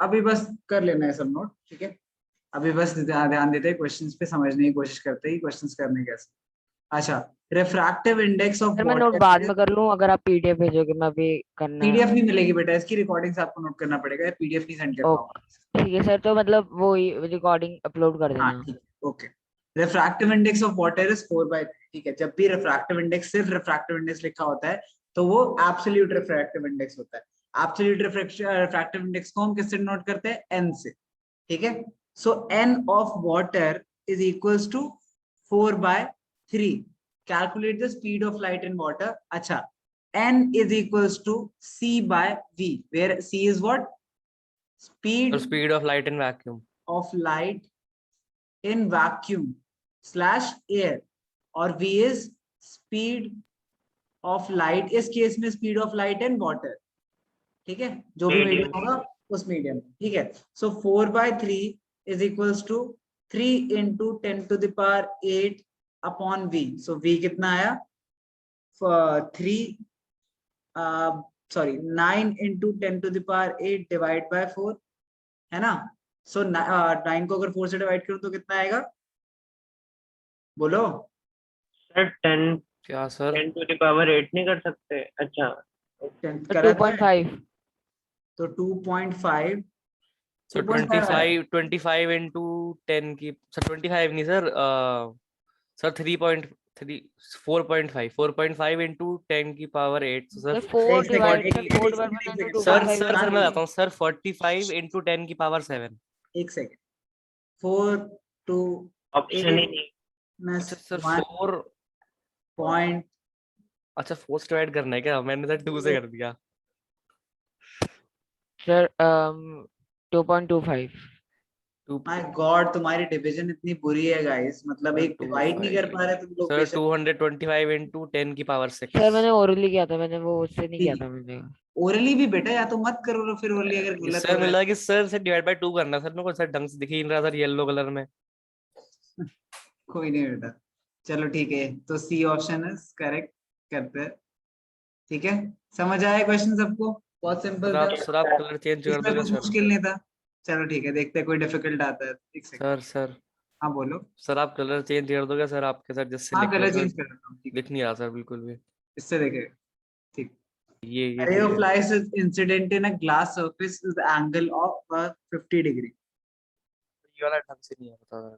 अभी बस कर लेना है सब नोट, ठीक है। अभी बस ध्यान देते हैं क्वेश्चंस पे, समझने की कोशिश करते हैं क्वेश्चंस करने कैसे। अच्छा, रिफ्रैक्टिव इंडेक्स ऑफ सर मैं नोट बाद वाटर। में कर लूं, अगर आप पीडीएफ भेजोगे मैं अभी करना है। पीडीएफ नहीं मिलेगी बेटा, इसकी रिकॉर्डिंग्स आपको नोट करना पड़ेगा, पीडीएफ नहीं सेंड कर पाऊंगा। ओके ठीक है सर, तो मतलब वो रिकॉर्डिंग अपलोड कर हाँ देना। ठीक है, okay. Refractive index of water is 4/3, ठीक है। जब भी रिफ्रैक्टिव इंडेक्स, सिर्फ रिफ्रैक्टिव इंडेक्स लिखा होता है तो वो एब्सोल्यूट रिफ्रैक्टिव इंडेक्स होता है। एब्सोल्यूट रिफ्रैक्टिव इंडेक्स को हम किससे नोट करते हैं? एन से, ठीक है। So N of water is equals to 4/3। Calculate the speed of light in water. अच्छा, n is equals to c by v, where c is what? तो Speed speed of light in vacuum. of light in vacuum slash air, और v is speed of light, इस case में speed of light in water, ठीक है, जो भी medium होगा उस मीडियम, ठीक है। So 4/3 is equals to 3 into 10⁸ upon v। So v कितना आया? 3 सॉरी 9 into 10⁸ डिवाइड बाय 4, है ना। सो 9 को अगर 4 से डिवाइड करूं तो कितना आएगा? बोलो। सर 10 क्या सर? 10⁸ नहीं कर सकते? अच्छा 10 तो करा था, 2.5। तो 2.5, सर 25 इंटू 10 की, सर 25 नहीं सर, सर 3.3, 4.5 इंटू 10 की power 8, sir sir 4 divide 40। Into sir 2.5 sir होता सर है। मैं बताता हूँ सर, 45 इंटू 10 की पावर 7। एक सेकेंड, 4 to ऑप्शन ही 8 नहीं। अच्छा सर 1 4, point, अच्छा 4 से डिवाइड करना है क्या? मैंने सर 2 से कर दिया। सर 2.25। माय गॉड, तुम्हारी डिवीजन इतनी बुरी है गाइस, मतलब एक डिवाइड नहीं कर पा रहे तुम लोग सर बेशक। 225 इंटू 10 की पावर 6। सर मैंने ओरली किया था, मैंने वो उससे नहीं किया था मैंने। ओरली भी बेटा, या तो मत करो फिर ओरली अगर गलत हो सर रहा मिला कि सर से डिवाइड बाय 2 करना सर, मेरे को सर ढंग से दिख ही नहीं रहा सर येलो कलर में। है। कोई नहीं बेटा, चलो ठीक है, तो सी ऑप्शन इज करेक्ट करते हैं, ठीक है। समझ आया क्वेश्चन सबको? बहुत सिंपल था, सर आप कलर चेंज कर इसमें दोगे कुछ सर? मुश्किल नहीं था। चलो ठीक है, देखते हैं कोई डिफिकल्ट आता है, एक सेकंड। सर हाँ बोलो। सर आप कलर चेंज कर दोगे सर आपके सर, जिससे हाँ लिख रहे कलर हो चेंज सर, कर देता हूँ, ठीक है, दिख नहीं रहा सर बिल्कुल भी। इससे देखेगा, ठीक। ये ray ठीक of है। light is incident in a glass surface with angle of 50 degree. ये वाला ढंग से नहीं है, बता रहा।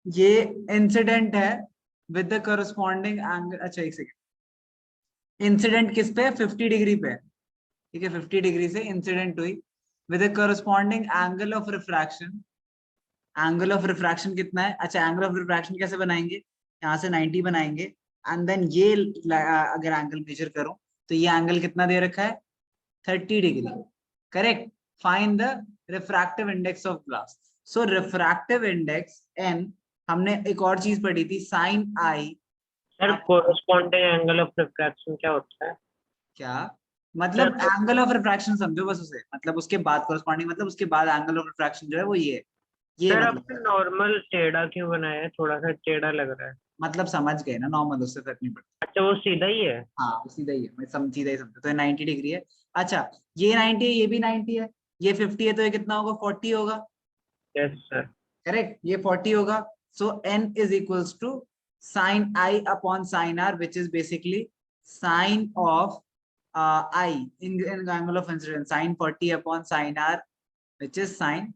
ये इंसिडेंट है विद द करस्पॉन्डिंग एंगल। अच्छा एक सेकेंड, इंसिडेंट किस पे? 50 डिग्री पे, ठीक है। 50 डिग्री से इंसिडेंट हुई with the corresponding angle of refraction. Angle of refraction कितना है? अच्छा, एंगल ऑफ रिफ्रैक्शन कैसे बनाएंगे? यहाँ से 90 बनाएंगे, एंड देन ये अगर एंगल मेजर करो तो ये एंगल कितना दे रखा है? 30 degree, correct. Find the refractive index of glass. So refractive index n, हमने एक और चीज पढ़ी थी, sine i. Sir corresponding angle of refraction क्या होता है? क्या मतलब? एंगल ऑफ रिफ्रैक्शन समझो बस उसे, मतलब उसके बाद कोरस्पॉन्डिंग, मतलब उसके बाद एंगल ऑफ रिफ्रैक्शन जो है वो ये है, ये सर आपने मतलब। नॉर्मल टेढ़ा क्यों बनाया है? थोड़ा सा टेढ़ा लग रहा है। मतलब समझ गए ना, नॉर्मल, उससे फर्क नहीं पड़ता। अच्छा वो सीधा ही है। हाँ वो सीधा ही है, मैं सीधा ही समझो, तो 90 डिग्री है। अच्छा, ये 90 है, ये भी 90 है, ये 50 है, तो ये कितना होगा? 40 होगा, यस सर। करेक्ट, ये 40 होगा। So n is equals to sine i upon sine r, which is basically sine of i in angle of incidence, sine 40 upon sine r, which is sine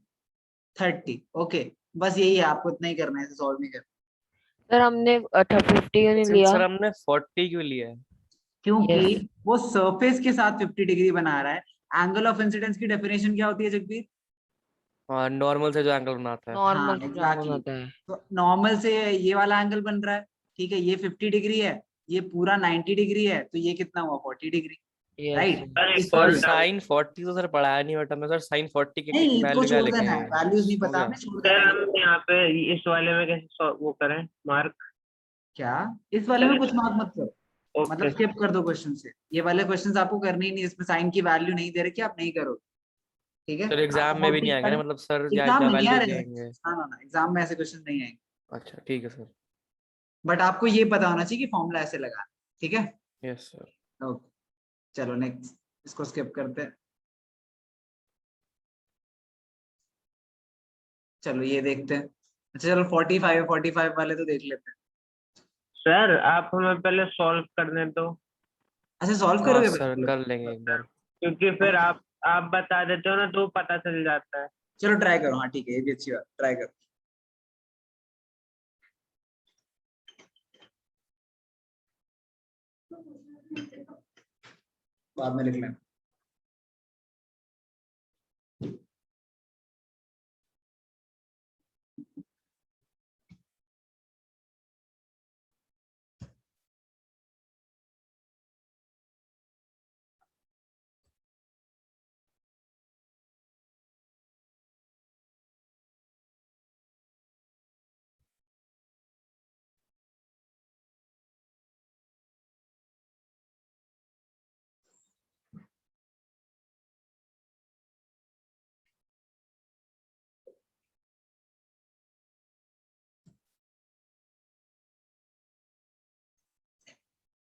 30। Okay, बस यही है, आपको इतना ही करना है, इसे सॉल्व नहीं करना। सर हमने 50 क्यों नहीं लिया? सर हमने 40 क्यों लिया है? क्योंकि यस। वो सरफेस के साथ 50 डिग्री बना रहा है। एंगल ऑफ इंसिडेंस की डेफिनेशन क्या होती है जगदीप? हाँ, नॉर्मल से जो एंगल बनाता है। हाँ नॉर्मल से जो एंगल एग्जैक्टली, होता है। तो नॉर्मल से ये वाला एंगल बन रहा है, ठीक है। ये 50 डिग्री है, ये पूरा 90 डिग्री है, तो ये कितना हुआ? 40 डिग्री, यस। राइट। सर इस एक सर और वजह से डाउट। साइन 40 तो सर पढ़ाया नहीं बेटा मैं सर, साइन 40 की नहीं, इसको वैल्यू क्या छोड़ लेके देना आए है, हैं? वैल्यूज नहीं हो पता, गया। आपने छोड़ सर देना है। हम यहाँ पे इस वाले में कैसे वो करें मार्क? क्या इस वाले में कुछ मार्क मत करो, मतलब ओके। स्किप कर दो क्वेश्चन से, ये वाले क्वेश्चंस आपको करने ही नहीं, इसमें साइन की वैल्यू नहीं दे रखी, आप नहीं करो, ठीक है। सर एग्जाम आपको में भी नहीं 40 आएंगे ना, मतलब सर या एग्जाम में नहीं आ वैल्यूज रहे नहीं हैं, आएंगे? हाँ ना, एग्जाम में ऐसे क्वेश्चन नहीं आएंगे, अच्छा ठीक है सर। बट आपको ये पता होना चाहिए कि फॉर्मूला ऐसे लगा, ठीक है। Yes sir. ओके, चलो नेक्स्ट, इसको स्किप करते हैं। चलो ये देखते हैं। अच्छा चलो 45 45 वाले तो देख लेते हैं। सर आप हमें पहले सॉल्व करने दो, अच्छा सॉल्व हाँ करोगे सर पहले? कर लेंगे एक बार। क्योंकि फिर आप बता देते हो ना तो पता चल जाता है। चलो ट्राई करो, हाँ ठीक है, ये भी अच्छी बात, ट्राई करो। बाद में लिख लेना।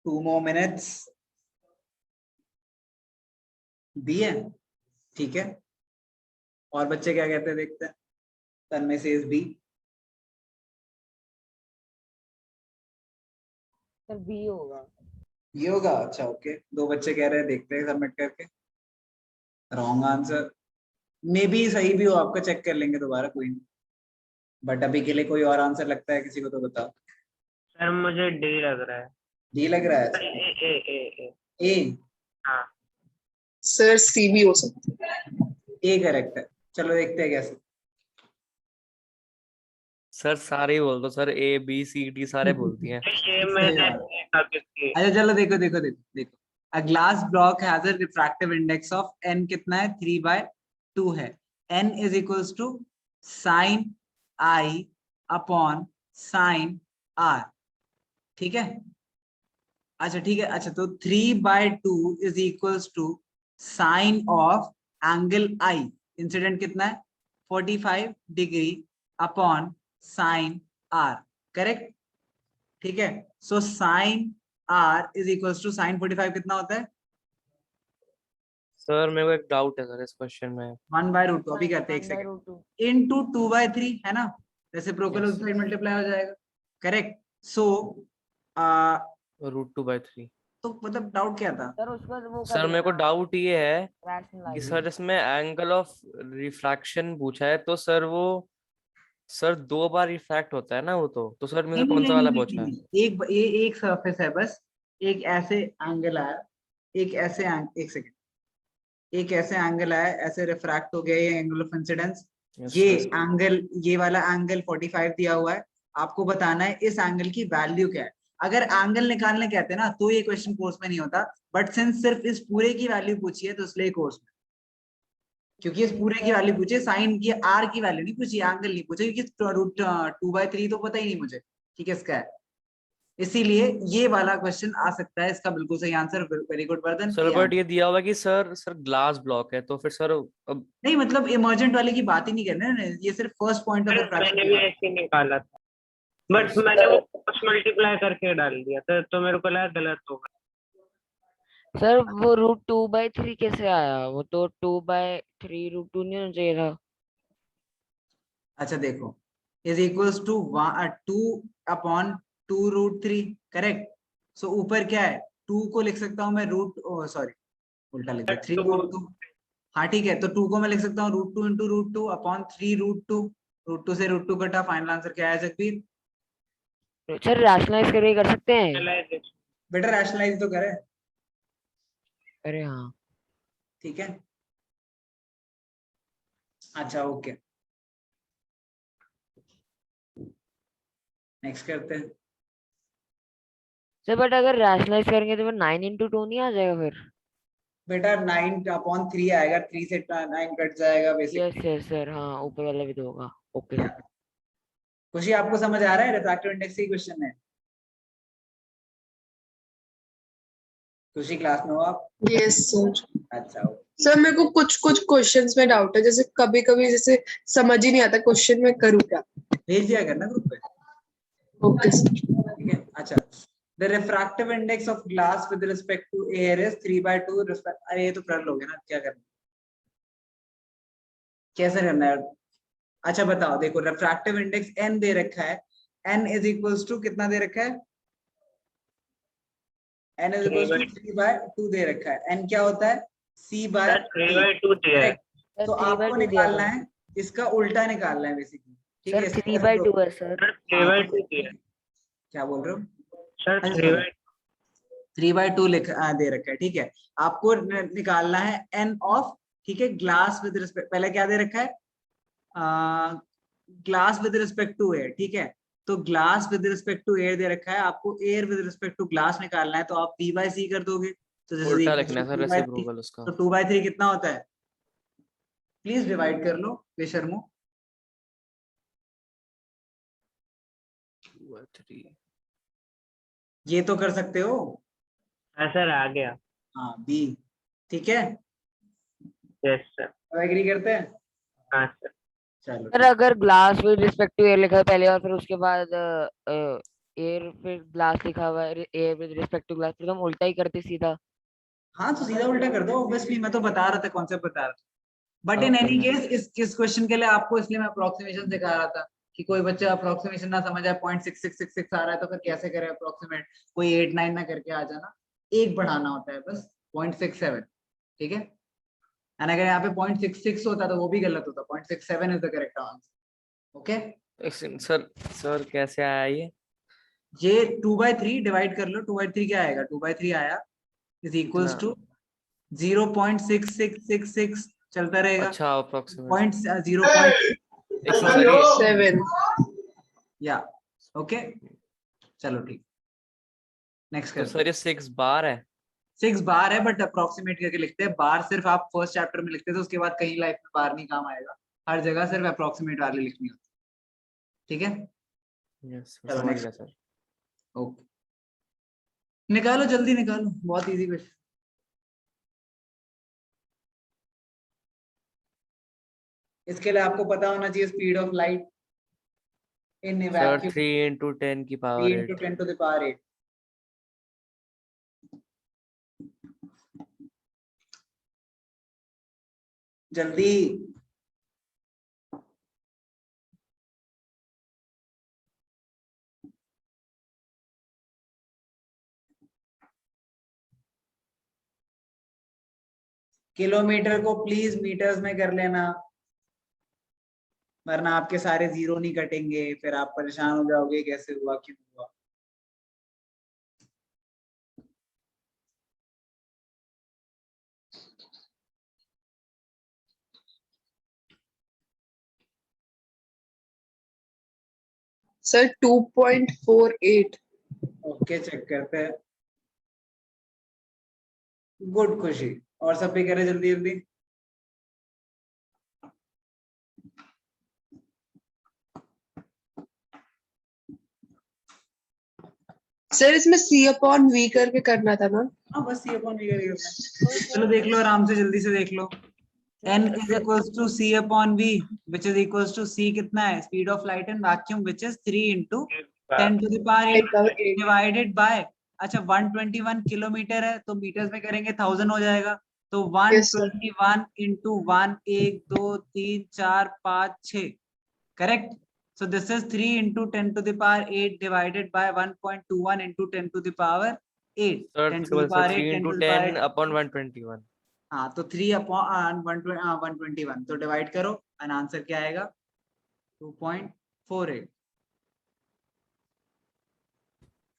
टू मोर मिनट्स बी है, ठीक है। और बच्चे क्या कहते हैं देखते हैं। तन्मय से बी। सर बी होगा। ये होगा, अच्छा ओके, दो बच्चे कह रहे हैं, देखते हैं सबमिट करके। रॉन्ग आंसर, मे बी सही भी हो आपका, चेक कर लेंगे दोबारा, कोई नहीं। बट अभी के लिए कोई और आंसर लगता है किसी को तो बताओ। सर मुझे डी लग रहा है। डी लग रहा है? ए। ए? हाँ सर सी भी हो सकता है। ए करेक्ट है, चलो देखते हैं कैसे। सर सारे ही बोल दो sir, A B C D सारे बोलती हैं। ये सही मैंने बात। देखा किसकी। अच्छा चलो देखो देखो देखो देखो। A glass block has a refractive index of n, कितना है? 3/2 है। n is equals to sine i upon sine r, ठीक है। अच्छा ठीक है, अच्छा तो 3/2 is equals to sine of angle i, incident कितना है? 45 degree upon sine r, correct, ठीक है। So sine r is equals to sine 45 कितना होता है? सर मेरे को एक डाउट है सर इस क्वेश्चन में। 1/√2, अभी करते हैं, एक सेकंड, इनटू 2/3 है ना, रेसिप्रोकल Yes, उस साइड मल्टीप्लाई हो जाएगा, करेक्ट। सो √2/3। तो मतलब डाउट क्या था? सर उसका वो कर सर मेरे को लेना, डाउट ये है कि rationalize। सर इसमें एंगल ऑफ रिफ्रैक्शन पूछा है, तो सर वो सर 2 बार रिफ्रैक्ट होता है ना वो, तो सर मेरे नहीं को नहीं कौन सा नहीं वाला नहीं पूछा है? नहीं, एक सरफेस है बस, एक ऐसे एंगल आया, एक ऐसे एक सेकंड, एक ऐसे एंगल आया, ऐसे रिफ्रैक्ट हो गया, ये एंगल ऑफ इंसिडेंस। Yes, ये yes. एंगल, ये वाला एंगल 45 दिया हुआ है, आपको बताना है इस एंगल की वैल्यू क्या है। अगर एंगल निकालने कहते हैं ना तो ये क्वेश्चन कोर्स में नहीं होता, बट सिंस सिर्फ इस पूरे की वैल्यू पूछी है तो इसलिए कोर्स में, क्योंकि इस पूरे की वैल्यू पूछी, साइन की आर की वैल्यू नहीं पूछी, एंगल नहीं पूछा, क्योंकि √2/3 तो पता ही नहीं मुझे, ठीक है, इसका है, इसीलिए ये वाला क्वेश्चन आ सकता है। इसका बिल्कुल सही answer, very good Vardhan, sir but ये दिया हुआ है कि सर ग्लास ब्लॉक है, तो फिर सर अब नहीं मतलब इमर्जेंट वाले की बात ही नहीं करना है, ये सिर्फ first point of sir refraction मैंने की भी बात। ऐसे ही निकाला था, बट मैंने वो क्रॉस मल्टीप्लाई करके डाल दिया था, तो मेरे को लगा गलत होगा। सर वो √2/3 कैसे आया? वो तो 2/3 √2 नहीं होना चाहिए था। अच्छा देखो, इज इक्वल्स टू 2/2 करेक्ट। सो ऊपर क्या है? 2 को लिख सकता हूं मैं रूट, सॉरी उल्टा लिख दिया, 3√2। हाँ ठीक है, तो 2 को मैं लिख सकता हूँ √2 इंटू √2 अपॉन 3√2। √2 से √2 कटा, फाइनल आंसर क्या है जगबीर? सर रैशनलाइज करके कर सकते हैं। बेटा रैशनलाइज तो करे, अरे हाँ। ठीक है। अच्छा ओके, नेक्स्ट करते हैं। सर बट अगर रैशनलाइज करेंगे तो फिर 9 × 2 नहीं आ जाएगा फिर? बेटा 9/3 आएगा, 3 से 9 कट जाएगा यस बेसिकली। यस सर, हाँ ऊपर वाला भी तो होगा। ओके। खुशी आपको समझ आ रहा है रिफ्रैक्टिव इंडेक्स की क्वेश्चन है? खुशी क्लास में हो आप? Yes sir. अच्छा okay. सर मेरे को कुछ कुछ क्वेश्चंस में डाउट है, जैसे कभी कभी जैसे समझ ही नहीं आता क्वेश्चन में करूँ क्या। भेज दिया करना ग्रुप पे, ओके सर। ठीक है। अच्छा, the refractive index of glass with respect to air is 3/2 respect, अरे ये तो कर लोगे ना, क्या करना, कैसे करना है? अच्छा बताओ, देखो रिफ्रैक्टिव इंडेक्स n दे रखा है, n इज इक्वल्स टू कितना दे रखा है, n इज इक्वल्स टू 3/2 दे रखा है। n क्या होता है, c बाय सर 3/2 दिया है। तो सर 3/2 आपको दिया निकालना था। है, इसका उल्टा निकालना है बेसिकली, ठीक है। सर इसका 3/2 है सर। सर हाँ, 3/2 दिया है। क्या बोल रहे हो, सर अच्छा 3/2 3/2 दे रखा है, ठीक है। आपको निकालना है n ऑफ, ठीक है, ग्लास विद रिस्पेक्ट, पहले क्या दे रखा है, glass with respect to air, ठीक है। तो glass with respect to air दे रखा है, आपको air with respect to glass निकालना है, तो आप p बाय c कर दोगे, तो दिस इज उल्टा इक्वल लिखना है टू सर 2/3। रेसिप्रोकल उसका। तो 2/3 कितना होता है, प्लीज डिवाइड कर लो बेशर्मो। 2/3 ये तो कर सकते हो, हाँ सर आ गया। हाँ b, ठीक है, यस सर। एग्री करते हैं, हाँ सर। चलो सर अगर glass with respect to air लिखा है पहले और फिर उसके बाद एयर फिर ग्लास लिखा हुआ है, air with respect to glass, फिर तो हम उल्टा ही करते सीधा। हाँ तो सीधा उल्टा कर दो, ऑब्वियसली मैं तो बता रहा था, कॉन्सेप्ट बता रहा था। But in Okay. Any case इस क्वेश्चन के लिए आपको इसलिए मैं अप्रोक्सीमेशन सिखा रहा था कि कोई बच्चा अप्रोक्सीमेशन ना समझ आए, 0.6666 आ रहा है तो फिर कैसे करे अप्रोक्सीमेट, कोई 8-9 ना करके आ जाना, एक बढ़ाना होता है बस 0.67, ठीक है। एंड अगर यहाँ पे 0.66 होता तो वो भी गलत होता, 0.67 is the correct answer, okay. Sir sir कैसे आया ये 2/3 डिवाइड कर लो, 2/3 क्या आएगा, 2/3 आया इज इक्वल्स इतना? टू 0.6666 चलता रहेगा, अच्छा अप्रोक्सीमेट। पॉइंट 0. 7 या ओके, चलो ठीक, नेक्स्ट तो करते सर ये 6 बार है। 6 बार है, बट अप्रोक्सीमेट करके लिखते हैं, बार सिर्फ आप फर्स्ट चैप्टर में लिखते थे, उसके बाद कहीं लाइफ में बार नहीं काम आएगा, हर जगह सिर्फ अप्रोक्सीमेट वाले लिखनी होती है, ठीक है। यस चलो समझ next। गया सर। ओके, निकालो जल्दी निकालो, बहुत इजी क्वेश्चन। इसके लिए आपको पता होना चाहिए speed of light in sir vacuum, 3 × 10 की 3 power into 8। 10 to the power 8। जल्दी, किलोमीटर को प्लीज मीटर्स में कर लेना, वरना आपके सारे जीरो नहीं कटेंगे, फिर आप परेशान हो जाओगे कैसे हुआ क्यों हुआ। सर 2.48 ओके चेक करते हैं, गुड खुशी, और सब भी करे जल्दी जल्दी। सर इसमें C/V करके करना था ना। हाँ बस ये अपन भी करेंगे। चलो देख लो आराम से, जल्दी से देख लो। n is equals to c/v which is equals to c कितना है, speed of light in vacuum which is 3 into 10 to the power 8 divided by, अच्छा 121 किलोमीटर है तो मीटर्स में करेंगे 1000 हो जाएगा, तो Yes, sir. 121 into 1 1 2 3 4 5 6, correct. So this is 3 into 10 to the power 8 divided by 1.21 into 10 to the power 8, sir 10 to the power 8 3 10 × to the power 10 8। Upon 121। हाँ तो 3/121 तो डिवाइड करो एंड आंसर क्या आएगा, 2.48।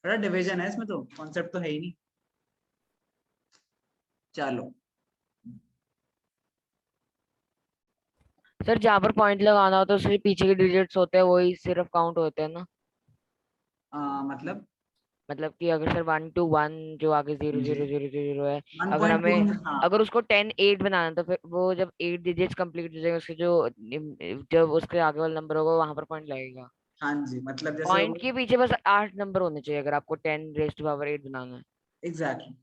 बड़ा डिवीजन है इसमें, तो कॉन्सेप्ट तो है ही नहीं। चलो सर जहाँ पर पॉइंट लगाना होता है उसके पीछे के डिजिट्स होते हैं वही सिर्फ काउंट होते हैं ना, मतलब कि अगर सर 1 to 1 जो आगे 0 जी। 0 0 0 है, अगर 1.2 हमें हाँ अगर उसको 10 8 बनाना तो फिर वो जब 8 डिजिट्स कंप्लीट हो जाएगा उसके जो जब उसके आगे वाला नंबर होगा वहां पर पॉइंट लगेगा। हाँ जी, मतलब जैसे पॉइंट के पीछे बस 8 नंबर होने चाहिए अगर आपको 10 रेज़ टू पावर 8 बनाना है। एग्जैक्टली।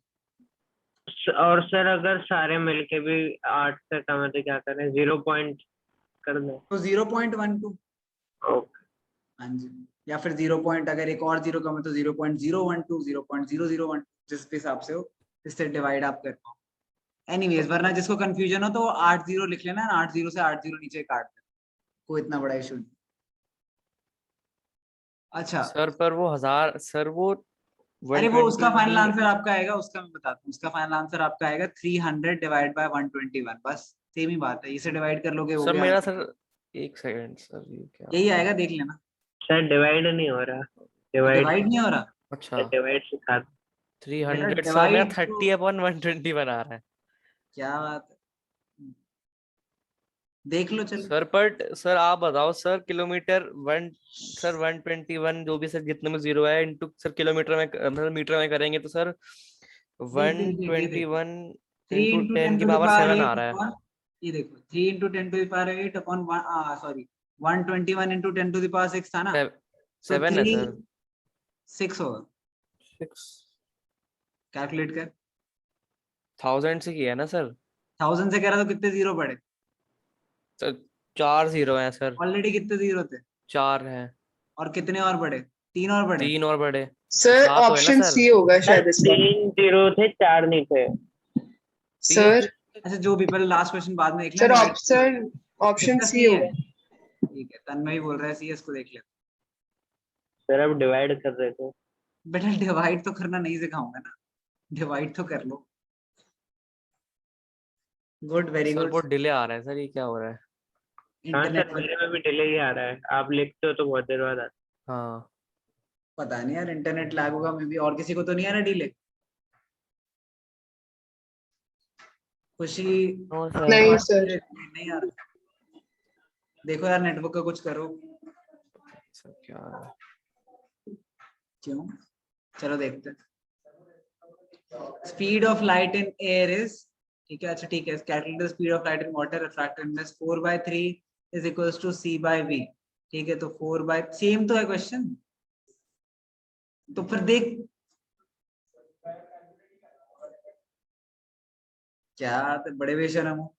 और सर अगर सारे मिलके भी 8 से कम है तो क्या करें, 0 पॉइंट कर दें? तो 0.12, ओके। हाँ जी, या फिर 0 पॉइंट, अगर एक और 0 कम है तो 0.012 0.0012, जिस भी हिसाब से हो इससे डिवाइड आप कर पाओ। एनीवेज, वरना जिसको कंफ्यूजन हो तो 8 0 लिख लेना, 8 0 से 8 0 नीचे काट देना। कोई इतना बड़ा इशू नहीं। अच्छा सर पर वो 1000 सर वो अरे वो उसका 120 फाइनल आंसर आपका आएगा, उसका मैं बताता हूँ, उसका फाइनल आंसर आपका आएगा 300 डिवाइड बाय 121, बस सेम ही बात है, इसे डिवाइड कर लोगे हो सर गया मेरा आंसर। सर एक सेकंड सर ये क्या यही आएगा, देख लेना। सर डिवाइड नहीं हो रहा, डिवाइड डिवाइड नहीं हो रहा अच्छा डिवाइड सिखा दो। 300 सर मेरा divide 30/121 आ रहा है क्या बात है, देख लो चलो। सर। बट सर आप बताओ सर किलोमीटर वन सर 121 जो भी सर जितने में जीरो है इनटू सर किलोमीटर में मतलब मीटर में करेंगे तो सर देख देख देख ये देखो 121 थ्री इंटू इंटू 10 टेन की टू द पावर पावर 7 आ एट रहा है। अपॉन, ये देखो 3 into 10 to the power 8 upon sorry 121 into 10 to the power 6 था ना, तो 7 है 3 सर 6 होगा, 6 कैलकुलेट कर। 1000 से किया है ना सर। 1000 से कह रहा तो कितने जीरो पड़े, सर 4 जीरो है सर, ऑलरेडी कितने जीरो थे, 4 है, और कितने और पड़े, 3 और पड़े। 3 और बड़े, सर 7 हुए ना ऑप्शन सर। सी होगा सर शायद इसका। 3 जीरो थे, 4 नहीं थे। सर अच्छा जो भी, पहले लास्ट क्वेश्चन बाद में देख सर लें। ऑप्शन ऑप्शन इसका सी सी है, होगा। ठीक है, तन्मय बोल रहा है सी, इसको देख ले। सर अब डिवाइड कर रहे थे। बेटा डिवाइड तो करना नहीं सिखाऊंगा ना, डिवाइड तो कर लो। Good, very sir good. बहुत डिले आ रहा है सर, ये क्या हो रहा है। हाँ सर, इंटरनेट मेरे में भी डिले ही आ रहा है, आप लिखते हो तो बहुत देर बाद आता हाँ पता नहीं यार, इंटरनेट लैग होगा मे बी, और किसी को तो नहीं आ रहा डिले। खुशी नो सर। नहीं सर। नहीं आ रहा, देखो यार नेटवर्क का कुछ करो। सर क्या आ रहा है? क्यों, चलो देखते हैं। Speed of light in air is, ठीक है, अच्छा ठीक है, calculate the speed of light in water, refractive index 4/3 is equals to c/v, ठीक है, तो 4 सेम तो है क्वेश्चन, तो फिर देख क्या बड़े बेशरम हो,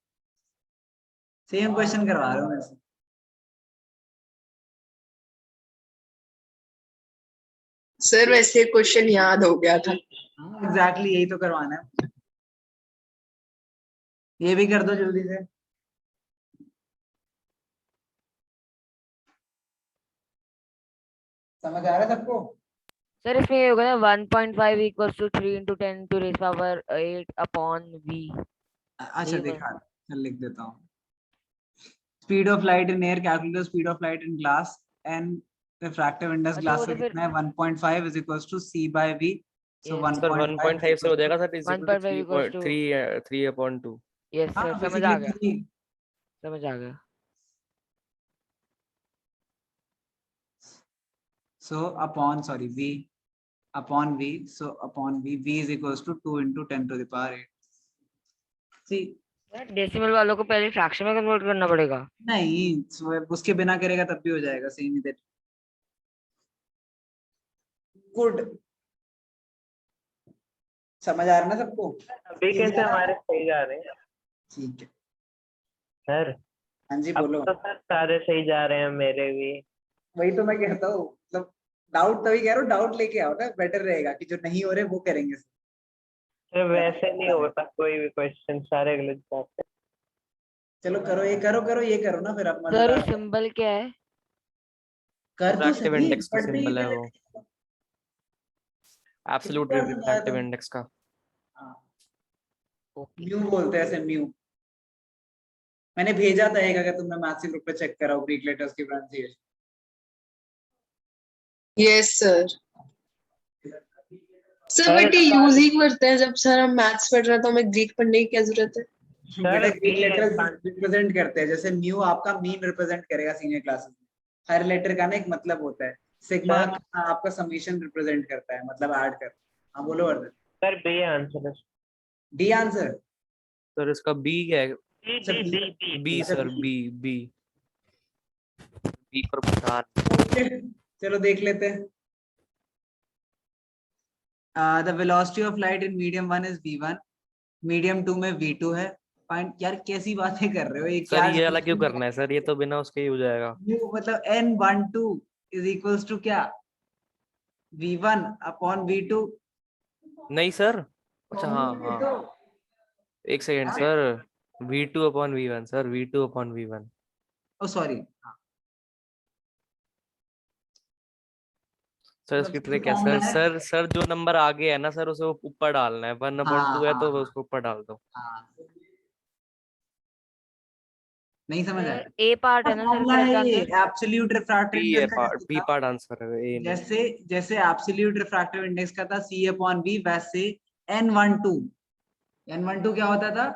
सेम क्वेश्चन करवा रहे हो मेरे से। सर वैसे क्वेश्चन याद हो गया था। एग्जैक्टली यही तो करवाना है, ये भी कर दो जल्दी से। समझ आ रहा है सबको। सर इसमें ये होगा ना 1.5 equals to 3 into 10 to raise power 8 upon v। अच्छा यही देखा, चल लिख देता हूँ। Speed of light in air, calculate speed of light in glass, and refractive index अच्छा ग्लास वो का तो फिर कितना है 1.5 is equals to c/v, so yes sir 1.5 is 1.5 से हो equals to, जाएगा sir is equal to 1.5 equals to 3/2। Yes हाँ सर, समझ आ बेसिकली गया, 3, समझ आ गया। so upon sorry v upon v, so upon v is equals to 2 into 10 to the power 8। see sir decimal वालों को पहले फ्रैक्शन में कन्वर्ट करना पड़ेगा। नहीं, so उसके बिना करेगा तब भी हो जाएगा, सेम ही देर। गुड, समझ आ रहा है ना सबको। अभी Easy कैसे है ना? हमारे सही जा रहे हैं ठीक है, सर? हाँ जी अब बोलो। तो सर सारे सही जा रहे हैं मेरे भी। वही तो मैं कहता हूँ, मतलब डाउट तभी कह रहा हूँ, डाउट लेके आओ ना, बेटर रहेगा कि जो नहीं हो रहे वो करेंगे। सर वैसे नहीं होता कोई भी क्वेश्चन, सारे गलत जाते हैं। चलो करो, ये करो करो, ये करो ना फिर, अब सर मजेदार सिंबल क्या है? कर तो रिफ्रैक्टिव सही, इंडेक्स का पढ़ते ही सिंबल है पहले। वो, एब्सोल्यूट कितना समझाया रिफ्रैक्टिव तुम? इंडेक्स का। हाँ, ओके। म्यू बोलते हैं ऐसे, म्यू। मैंने भेजा था एक, अगर तुमने मैथ्स ग्रुप पे चेक करा हो, ग्रीक लेटर्स की pronunciation. Yes sir. Sir sir बेटे यूज ही करते हैं, जब सर हम मैथ्स पढ़ रहे हैं तो हमें ग्रीक पढ़ने की क्या जरूरत है। बेटा सर ग्रीक लेटर्स रिप्रेजेंट करते हैं, जैसे म्यू आपका मीन रिप्रेजेंट करेगा सीनियर क्लासेस में, हर लेटर का ना एक मतलब होता है। सिग्मा सर आपका समीशन रिप्रेजेंट करता है, मतलब ऐड कर। हाँ बोलो वर्धन। सर बी आंसर है। डी आंसर, सर इसका बी क्या है। बी अच्छा B B, B B B अच्छा sir B, B B B पर भूटान। ओके चलो देख लेते हैं। The velocity of light in medium 1 is v1, medium 2 में v2 है। फाइंड, यार कैसी बातें कर रहे हो, ये सर क्या ये वाला क्यों करना है सर, ये तो बिना उसके ही हो जाएगा। मतलब n12 इज इक्वल्स टू क्या, v1 अपॉन v2। नहीं सर, अच्छा हाँ हाँ, एक second sir, V2/V1 sir, V2/V1। ओ सॉरी, सर इसकी ट्रिक है सर, सर जो नंबर आगे है ना सर उसे ऊपर डालना है, 1/2 है तो उसको ऊपर डाल दो। नहीं समझ आया? सर ए पार्ट है ना सर फॉर्मूला करेक्ट है ये, आंसर? एब्सोल्यूट रिफ्रैक्टिव बी है इंडेक्स का पार्ट, जैसे बी था, पार्ट आंसर है, ए नहीं। जैसे जैसे एब्सोल्यूट रिफ्रैक्टिव इंडेक्स का था C/V, वैसे N12 क्या होता था?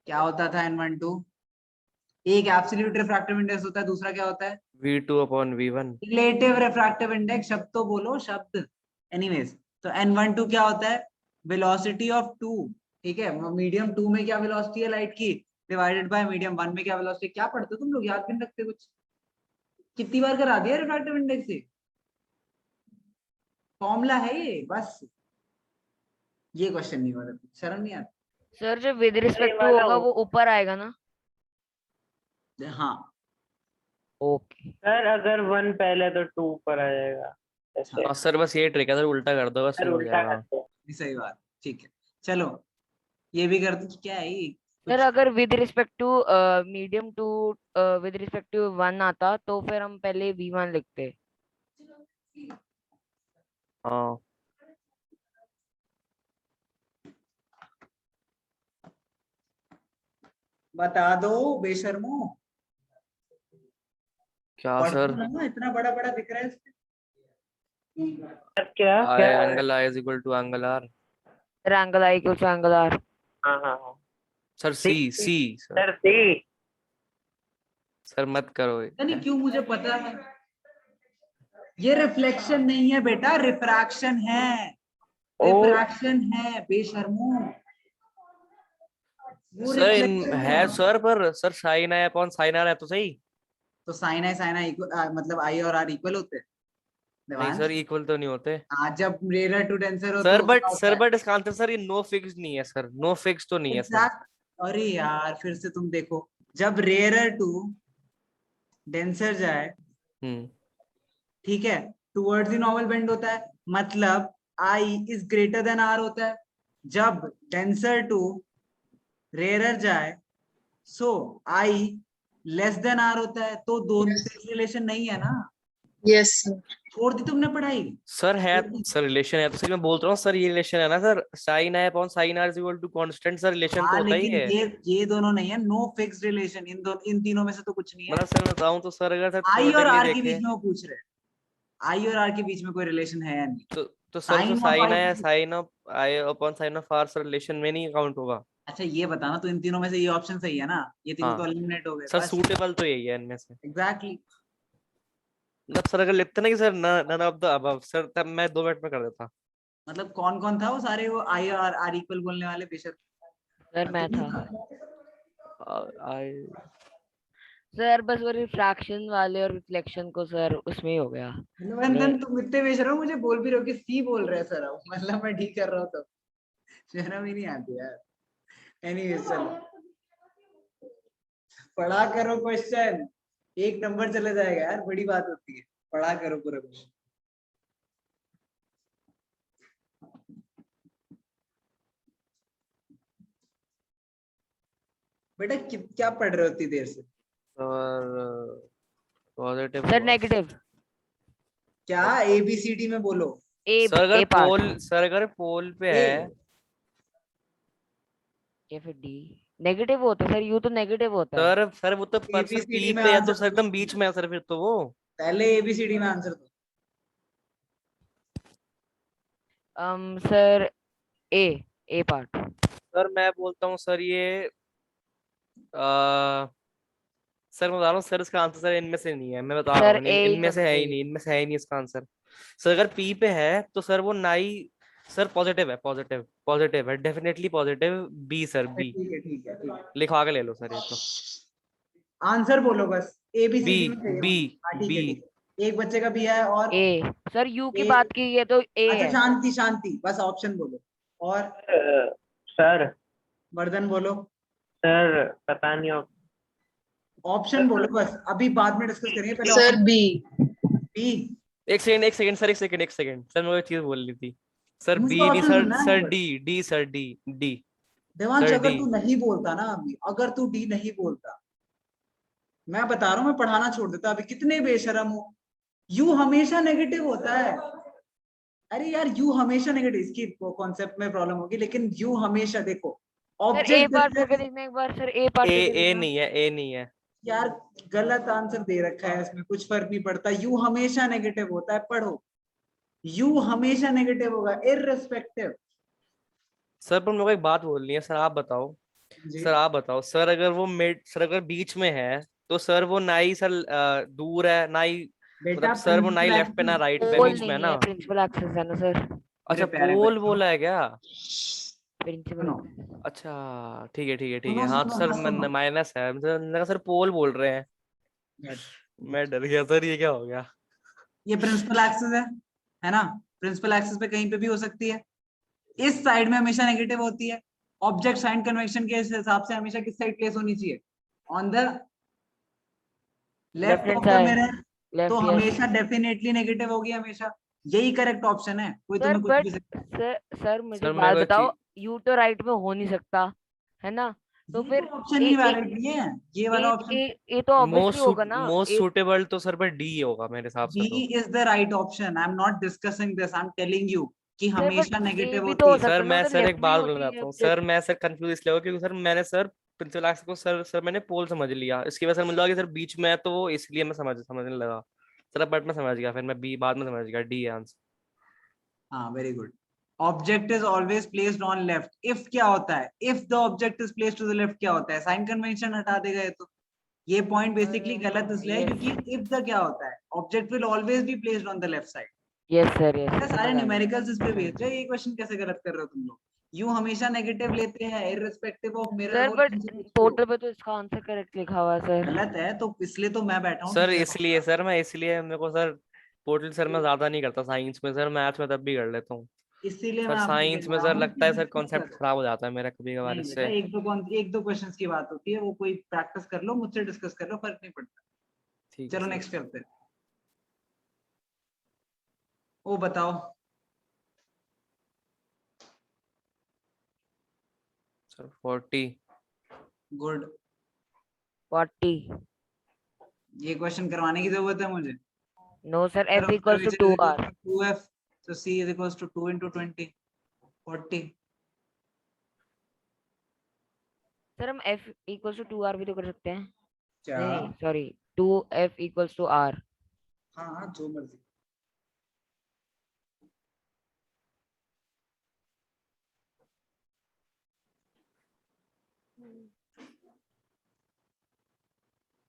क्या होता था N12? एक एब्सोल्यूट रिफ्रैक्टिव इंडेक्स होता है, दूसरा क्या होता है? V2/V1। रिलेटिव रिफ्रैक्टिव इंडेक्स, शब्द तो बोलो शब्द। एनीवेज, तो N12 क्या होता है? वेलोसिटी ऑफ 2, ठीक है, मीडियम 2 में क्या वेलोसिटी है लाइट की, डिवाइडेड बाय मीडियम 1 में क्या वेलोसिटी। क्या पढ़ते हो तुम लोग, याद भी नहीं रखते कुछ? कितनी बार करा दिया रिफ्रैक्टिव इंडेक्स से? फॉर्मूला है ये बस। ये क्वेश्चन नहीं हुआ था, शर्म नहीं आती? सर जो विद रिस्पेक्ट टू वाला होगा हो। वो ऊपर आएगा ना? हाँ ओके सर अगर 1 पहले तो 2 ऊपर आ जाएगा ऐसे। हाँ सर बस ये ट्रिक है सर, उल्टा कर दो बस, सर हो उल्टा जाएगा। करते हैं। ये सही बात, ठीक है। चलो ये भी कर दो, क्या है ये? सर अगर with respect to medium to with respect to 1 आता तो फिर हम पहले V1 लिखते। हाँ बता दो बेशर्मो, क्या पढ़ सर? तो लो, इतना बड़ा बड़ा दिख रहा है इसमें। सर क्या आई क्या? Angle i is equal to angle r. Sir angle i equal to angle r. हाँ हाँ हाँ sir C C sir, sir C. Sir मत करो पता नहीं क्यों मुझे पता है, ये रिफ्लेक्शन नहीं है बेटा, रिफ्रैक्शन है, ओ रिफ्रैक्शन है बेशर्मो, वो सर इन रिफ्लेक्शन है सर, पर sir sine i upon sine r है तो सही। तो साइन है इक्वल, मतलब आई और आर इक्वल होते हैं नहीं देवांश। सर इक्वल तो नहीं होते जब रेलर टू डेंसर हो सर, तो क्या होता है? बट इसका आंसर सर ये नो फिक्स नहीं है सर, नो फिक्स तो नहीं है सर। एग्जैक्ट, अरे यार फिर से तुम देखो, जब रेयरर टू डेंसर जाए, हम्म ठीक है, टुवर्ड्स द नॉर्मल बेंड होता है, मतलब I is greater than are होता है। जब डेंसर टू रेयरर जाए, सो आई लेस देन आर होता है, तो दोनों से रिलेशन नहीं है ना? Yes sir. छोड़ दी तुमने पढ़ाई? सर है छोड़ दी? सर, रिलेशन है तो सर मैं बोल रहा हूँ सर, ये रिलेशन है ना sir, sine i upon sine r is equal to constant, sir relation तो हाँ होता ही लेकिन है। ये दोनों नहीं है, नो फिक्स रिलेशन, इन तीनों में से तो कुछ नहीं है। मतलब सर मैं बताऊं तो सर, अगर सर आई और थ्योरेटिकली आर के देखें बीच में वो पूछ रहे हैं, आई और आर के बीच में कोई रिलेशन है या नहीं? तो सर जो साइन ऑफ साइन आई, है, sine of i upon sine of r sir relation में नहीं काउंट होगा। अच्छा ये बताना, तो इन तीनों में से ये ऑप्शन सही है ना? ये तीनों तो हाँ एलिमिनेट हो गए सर, बस। सूटेबल तो यही है इनमें से। एग्जैक्टली। मतलब सर अगर लिखते ना कि sir none of the above sir, तब मैं 2 मिनट में कर देता। मतलब कौन कौन था वो सारे, वो आई और आर इक्वल बोलने वाले बेशक? सर मैं तुम ही था। आई सर बस वो रिफ्रैक्शन वाले और रिफ्लेक्शन को सर उसमें ही हो गया। नंदन, तुम इतने बेशर्म हो, मुझे बोल भी रहे हो कि सी बोल रहे हैं सर अब, मतलब मैं ठीक कर रहा हूँ तो शर्म ही नहीं आती यार। एनीवेज चलो पढ़ा करो क्वेश्चन, 1 नंबर चला जाएगा यार, बड़ी बात होती है, पढ़ा करो पूरा क्वेश्चन। बेटा क्या पढ़ रहे हो इतनी देर से? और पॉजिटिव सर नेगेटिव। क्या ABCD में बोलो? ए सर अगर ए पार्ट पोल, सर अगर पोल पे ए, है या फिर डी नेगेटिव होता है सर, यू तो नेगेटिव होता है। सर वो तो पर सर ABCD पी में पे है तो आंसर सर एकदम बीच में है सर, फिर तो वो पहले ABCD में आंसर दो। सर ए पार्ट। सर मैं बोलता हूँ सर ये सर मैं बता रहा हूँ सर, इसका आंसर सर इनमें से नहीं है, मैं बता रहा सर हूँ, ए ही इनमें से है ही समझे। नहीं, इनमें से है ही नहीं इसका आंसर। सर अगर पी पे है तो सर वो नाई सर पॉजिटिव है, पॉजिटिव है definitely positive. B sir, B ठीक है ठीक है ठीक है, लिखवा के ले लो सर ये तो। आंसर बोलो बस, बी ABCD में चाहिए बी मुझे। हाँ ठीक बी है ठीक है, एक बच्चे का भी है और ए सर यू की ए, बात की है तो ए अच्छा है। शांति शांति, बस ऑप्शन बोलो। और सर वर्धन बोलो, सर पता नहीं हो। ऑप्शन बोलो बस, अभी बाद में डिस्कस करेंगे, पहले सर ऑप्शन। बी। बी? एक सेकंड सर, सर मैं एक चीज बोल ली थी सर, मुझे बी नहीं ऑप्शन सर, सुनना है सर बस। D sir D Devansh sir अगर डी। तू नहीं बोलता ना अभी, अगर तू डी नहीं बोलता मैं बता रहा हूँ, मैं पढ़ाना छोड़ देता अभी, कितने बेशरम हो। यू हमेशा नेगेटिव होता है। अरे यार यू हमेशा नेगेटिव, इसकी कॉन्सेप्ट में प्रॉब्लम होगी, लेकिन यू हमेशा देखो सर ए ऑब्जेक्ट पार्ट करके देखना एक बार, सर ए पार्ट करके ए देखना। नहीं है, ए नहीं है। यार गलत आंसर दे रखा है इसमें, कुछ फर्क नहीं पड़ता, यू हमेशा नेगेटिव होता है, पढ़ो। यू हमेशा नेगेटिव होगा इररिस्पेक्टिव। सर पर मेरे को एक बात बोलनी है, सर आप बताओ। जी सर आप बताओ सर, अगर वो मिड, सर अगर बीच में है तो सर वो ना ही सर दूर है ना ही, बेटा मतलब सर वो ना ही प्रिंसिपल लेफ्ट पे ना राइट पे, पोल बीच में है नहीं है, ना। प्रिंसिपल एक्सेस है ना सर, अच्छा, मेरे प्यारे पोल बच्चों, बोला है क्या? प्रिंसिपल सुनो एक्सेस। अच्छा ठीक है ठीक है ठीक सुनो है, हाँ तो सुनो सर हाँ सुनो। माइनस है, मतलब सर पोल बोल रहे हैं। मैं डर गया सर, ये क्या हो गया? ये प्रिंसिपल एक्सेस है ना। प्रिंसिपल एक्सेस पे कहीं पे भी हो सकती है, इस साइड में हमेशा नेगेटिव होती है। ऑब्जेक्ट साइन कन्वेंशन के हिसाब से हमेशा किस साइड प्लेस होनी चाहिए, on the left left hand of the side, mirror. तो लेफ्ट, यस हमेशा डेफिनेटली नेगेटिव होगी हमेशा, यही करेक्ट ऑप्शन है, कोई सर। तुम्हें कुछ भी बट सर मुझे सर एक मेरे बात को बताओ, यू तो राइट में हो नहीं सकता, है ना? तो ये तो फिर option A he a valid नहीं है, ये वाला ऑप्शन। ए तो ऑब्वियसली होगा ना। मोस्ट ए सूटेबल तो सर पर डी होगा मेरे हिसाब से बी तो। Is the right option, I am not discussing this, I am telling you कि सर बट हमेशा सी नेगेटिव भी तो होती हो है। सकता सर है ना, मैं उधर सर एक लेफ्ट में ही बात बोलना होती चाहता है हूँ सर, ऑब्जेक्ट। मैं सर कंफ्यूज इसलिए हुआ क्योंकि सर मैंने सर प्रिंसिपल एक्स को सर मैंने पोल समझ लिया, इसकी वजह से मुझे लगा कि सर बीच में है तो वो इसलिए मैं समझने लगा। सर बट मैं समझ गया, फिर मैं बी बाद में समझ गया, डी है आंसर। हाँ very good. Object is always placed on left, if क्या होता है, if the object is placed to the left क्या होता है, साइन कन्वेंशन हटा देगा ये तो। ये पॉइंट बेसिकली गलत इसलिए है yes, क्योंकि इफ द क्या होता है, object will always be placed on the left side. Yes sir, yes सारे न्यूमेरिकल्स इस पे बेस्ड है, ये क्वेश्चन कैसे गलत कर रहे हो तुम लोग। यू हमेशा नेगेटिव लेते हैं इररिस्पेक्टिव ऑफ मिरर सर। होल। बट पोर्टल पे तो इसका आंसर करेक्ट लिखा हुआ है सर। गलत है तो इसलिए तो मैं बैठा हूँ सर टीचर। इसलिए सर मैं इसलिए मेरे को सर पोर्टल सर मैं ज्यादा नहीं करता साइंस में, सर मैथ्स में तब भी कर लेता हूँ। इसीलिए सर मैं आपको साइंस कह में रहा सर हूँ लगता कि है सर डिस्कस कॉन्सेप्ट करो। खराब हो जाता है मेरा कभी कभार नहीं बेटा, इससे। एक दो क्वेश्चंस की बात होती है, वो कोई प्रैक्टिस कर लो, मुझसे डिस्कस कर लो, फर्क नहीं पड़ता। ठीक है चलो सर। नेक्स्ट करते हैं। वो बताओ। सर 40। गुड। 40। ये क्वेश्चन करवाने की जरूरत है मुझे। No sir, Sir, f of equals to curvature is 2 equals r. to 2f. So C is equals to 2 into 20. 40. Sir हम एफ इक्वल्स टू 2 आर भी तो कर सकते हैं। क्या? नहीं sorry, 2 f equals to r. हाँ हाँ जो मर्जी।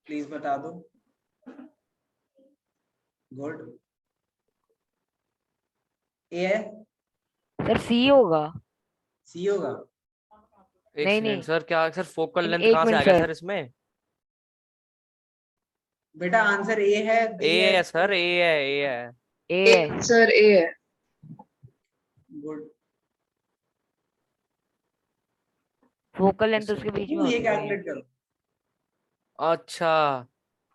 प्लीज बता दो। गुड। ए है? सर सी होगा। सी होगा? एक नहीं सेकंड नहीं, सर, क्या सर फोकल लेंथ एक कहाँ से आ मिनट गया सर। सर इसमें? बेटा आंसर ए है, ए बी है। है सर, ए है, ए है। ए ए है। सर, ए है। गुड। फोकल लेंथ उसके बीच में ये होती है। कैलकुलेट करो। अच्छा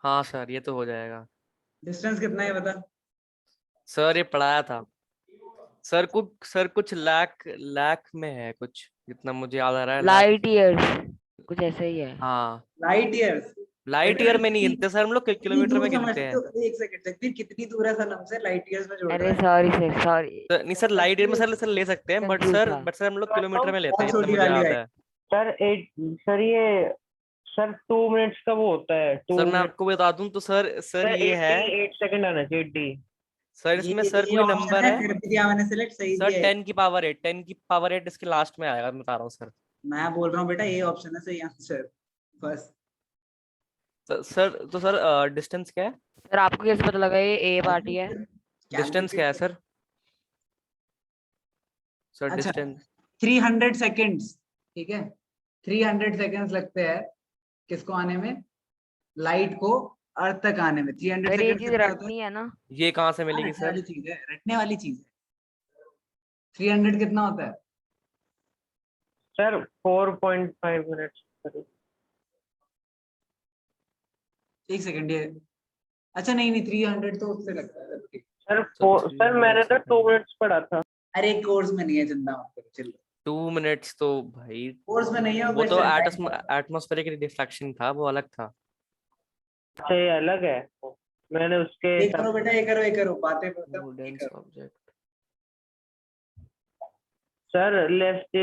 हाँ सर, ये तो हो जाएगा। डिस्टेंस कितना है बता। सर ये पढ़ाया था सर, कुछ लाख में है कुछ, जितना मुझे याद आ रहा है, लाख। लाइट ईयर्स, कुछ ऐसा ही है। हाँ लाइट ईयर्स। लाइट ईयर में नहीं गिनते सर, हम लोग कितनी किलोमीटर दूर में गिनते समझते हैं। हो, एक सेकंड तकदीर, कितनी दूर है सर हमसे, लाइट ईयर्स में जोड़ रहा अरे है। सॉरी सर, सॉरी, नहीं सर, लाइट ईयर में सर ले सकते हैं, कंफ्यूज था। बट सर हम लोग किलोमीटर में लेते हैं, बहुत जितना छोटी मुझे वाली याद है। है। सर 8 सर ये सर 2 मिनट्स का वो होता है, 2 सर मैं मिनट। आपको बता दूं तो सर ये है 8 सेकंड आना चाहिए, 80। सर, इसमें सर ये कोई ऑप्शन नंबर है, है कर भी दिया मैंने सिलेक्ट, सही सर, दिया है। 10 की पावर 8, 10 की पावर 8 इसके लास्ट में आएगा, मैं बता रहा हूँ सर। मैं बोल रहा हूँ बेटा ये ऑप्शन है सही आंसर, बस। सर तो सर डिस्टेंस क्या है? सर आपको कैसे पता लगा ये ए पार्टी है? डिस्टेंस क्या है सर? सर अच्छा डिस्टेंस 300 सेकेंड्स, ठीक है। 300 सेकेंड्स लगते हैं किसको आने में, लाइट को अर्थ तक आने में। 300 सर ये सेकेंड चीज कितना होता है? रटनी है ना? ये कहाँ से हाँ, मिलेगी रटने सर? वाली चीज है, रटने वाली चीज है। 300 कितना होता है? Sir 4.5 minutes. एक सेकंड ये, अच्छा नहीं नहीं 300 तो उससे लगता है, ठीक। सर मैंने तो 2 मिनट्स पढ़ा था। अरे कोर्स में नहीं है, चिंता मत करो, चलो। 2 मिनट्स तो भाई, कोर्स में नहीं है वो तो क्वेश्चन। एटमॉस्फेरिक रिफ्लेक्शन था, वो अलग था। अच्छा ये अलग है, मैंने उसके ये करो बेटा, ये करो बातें मतलब More ये dense करो। object. Sir left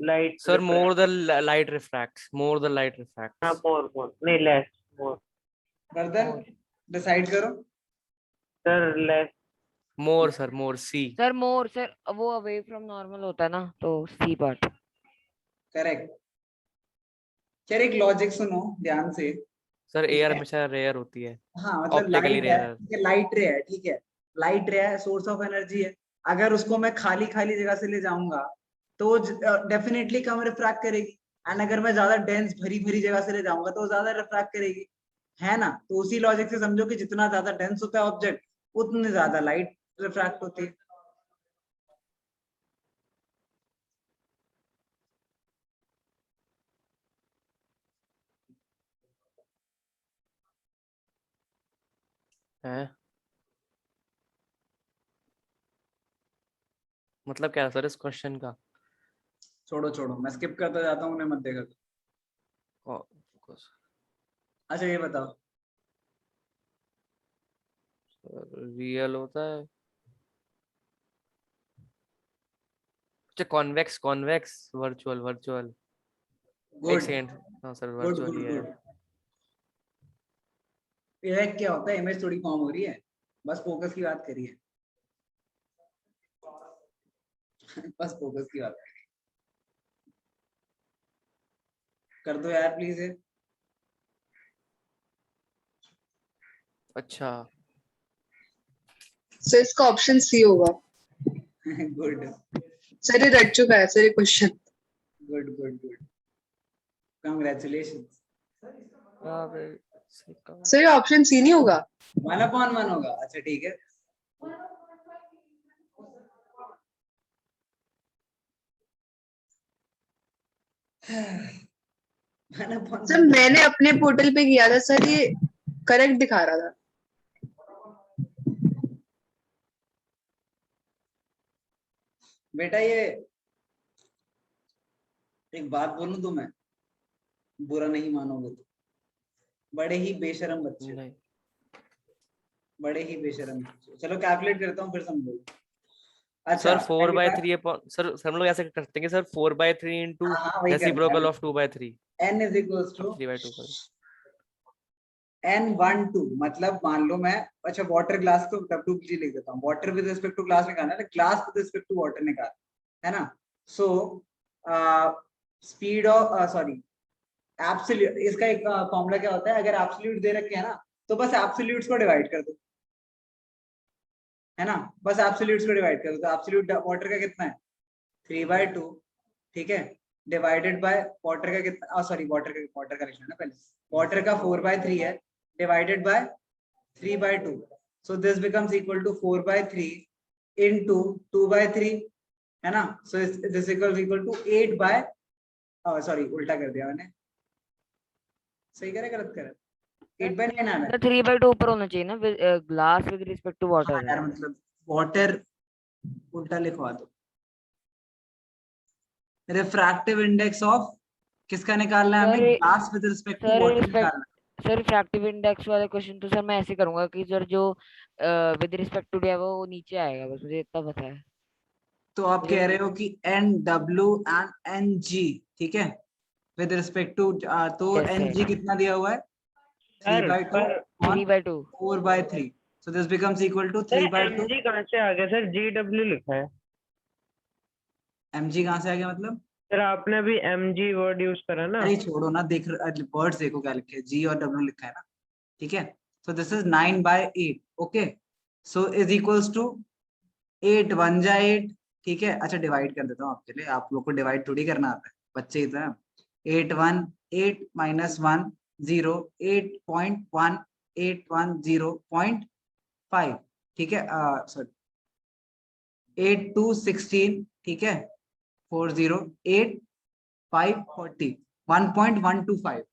light Sir, more the light refracts. More the light refracts. हाँ मोर नहीं लेस मोर गर्दन डिसाइड करो। Sir less More, sir. More. C. Sir more sir वो अवे फ्रॉम नॉर्मल होता है ना, तो सी पार्ट। करेक्ट। चल एक लॉजिक सुनो ध्यान से। Sir, ठीक air है? हमेशा rare होती है. हाँ मतलब Optically लाइट है, rarer. ठीक है, लाइट रे है, ठीक है, लाइट रे है, सोर्स ऑफ एनर्जी है। अगर उसको मैं खाली खाली जगह से ले जाऊंगा तो डेफिनेटली कम रिफ्रैक्ट करेगी, एंड अगर मैं ज्यादा डेंस भरी भरी जगह से ले जाऊंगा तो ज्यादा रिफ्रैक्ट करेगी, है ना। तो उसी लॉजिक से समझो कि जितना ज्यादा डेंस होता है ऑब्जेक्ट उतनी ज्यादा लाइट रिफ्रैक्ट होती है। है मतलब क्या सर इस क्वेश्चन का? छोड़ो छोड़ो, मैं स्किप करता जाता हूँ, उन्हें मत देखा करो। अच्छा ये बताओ, रियल होता है। अच्छा कॉन्वेक्स कॉन्वेक्स वर्चुअल वर्चुअल। एक गुड सेकंड। हाँ सर गुड वर्चुअल ही गुड है। गुड। ये क्या होता है, इमेज थोड़ी फॉर्म हो रही है, बस फोकस की बात करिए। बस फोकस की बात कर दो यार प्लीज। अच्छा सर इसका ऑप्शन सी होगा। गुड सर ये रट चुका है सर ये question. Good good good, congratulation. Sir ये ऑप्शन सी नहीं होगा। 1/1 होगा, अच्छा ठीक है। सर मैंने अपने पोर्टल पे किया था सर, ये करेक्ट दिखा रहा था। बेटा ये एक बात बोलूं तो मैं, बुरा नहीं मानोगे तो, बड़े ही बेशरम बच्चे हो, नहीं बड़े ही बेशरम बच्चे हो। चलो कैलकुलेट करता हूँ फिर समझो। अच्छा सर 4/3 पहली सर हम लोग ऐसे करते हैं कि सर 4/3 इंटू बात, हाँ वही करना रेसिप्रोकल है। Of 2/3 n is equals to अब 3/2 कर। n1 2 मतलब मान लो मैं, अच्छा वाटर ग्लास को WG लिख देता हूँ, water with respect to glass निकालना है, glass with respect to water निकाल, है ना। So speed of sorry absolute, इसका एक फॉर्मूला क्या होता है, अगर एब्सोल्यूट दे रखे है ना तो बस एब्सोल्यूट्स को डिवाइड कर दो, है ना, बस एब्सोल्यूट्स को डिवाइड कर दो। तो एब्सोल्यूट वाटर का कितना है 3/2, ठीक है, डिवाइडेड बाय वाटर का कितना, सॉरी वाटर का लिखना है पहले, वाटर का 4/3 है, divided by 3/2, so this becomes equal to 4/3 into 2/3, है ना। So this equal to 8 sorry उल्टा कर दिया मैंने, सही करे गलत करे, 8/9 आना है। सर 3/2 ऊपर होना चाहिए ना, ग्लास विद रिस्पेक्ट टू हाँ वाटर है। यार मतलब वाटर उल्टा लिखवा दो। रिफ्रैक्टिव इंडेक्स ऑफ किसका निकालना है सर हमें, glass with respect to sir water respect निकालना है। सर रिफ्रैक्टिव इंडेक्स वाले क्वेश्चन तो सर मैं ऐसे करूंगा कि सर जो विद रिस्पेक्ट टू दिया हुआ वो नीचे आएगा, बस मुझे इतना पता है। तो आप कह रहे हो कि NW एंड NG, ठीक है, विद रिस्पेक्ट टू, तो यस सर, NG कितना दिया हुआ है सर 3/2 पर on 3/2। 4/3, so this becomes equal to sir 3/2। mg कहाँ से आ गया सर, GW लिखा है mg कहाँ से आ गया मतलब, सर, आपने अभी mg वर्ड यूज करा ना। अरे छोड़ो ना, देख वर्ड्स देखो क्या लिखे है, G और W लिखा है ना, ठीक है। so this is 9/8, okay, so is equals to 8 1 जा 8, ठीक है। अच्छा डिवाइड कर देता हूँ आपके लिए, आप लोग को डिवाइड थोड़ी करना आता है, बच्चे ही तो हैं। 8 1 8 minus 1 0 8.1810.5, ठीक है, सॉरी 8 2 16, ठीक है, 40 8 5 40 1.125,